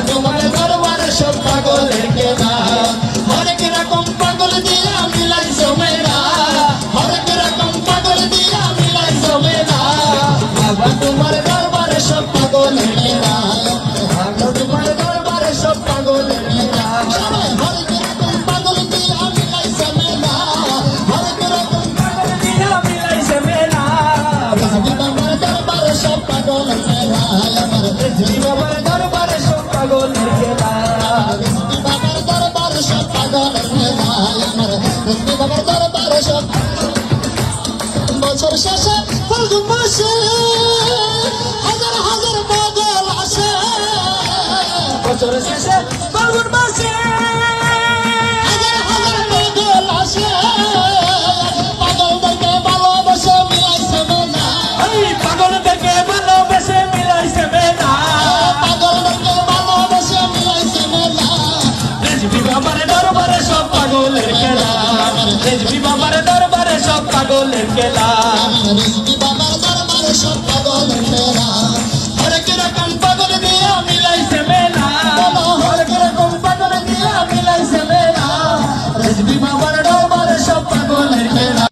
তোমার দরবারে সব পাগলের খেলা হরেক রকম পাগল দিয়া মিলাইছো মেলা হরেক রকম পাগল দিয়া মিলাইছো মেলা বাবা তোমার দরবারে সব পাগলের খেলা তোমার দরবারে সব পাগলের খেলা হরেক রকম পাগল দিয়া মিলাইছো মেলা হরেক রকম পাগল দিয়া মিলাইছো মেলা বাবার দরবারে সব পাগলের খেলা বাবার দরবারে সব পাগলের খেলা বাবার দরবারে সব পাগলের খেলা বাবার দরবারে সব বছর শেষে ফাল্গুন মাসে হাজার হাজার পাগল আসে বছর শেষে ফাল্গুন মাসে হাজার হাজার পাগল আসে পাগল দেখে ভালোবেসে মিলাইছে মেলা পাগল দেখে ভালোবেসে মিলাইছে মেলা পাগল দেখে ভালোবেসে মিলাইছে মেলা রেজবি বাবার দরবারে সব পাগলের খেলা রেজবি বাবার দরবারে সব পাগলের খেলা রেজবি বাবার দরবারে সব পাগলের খেলা হরেক রকম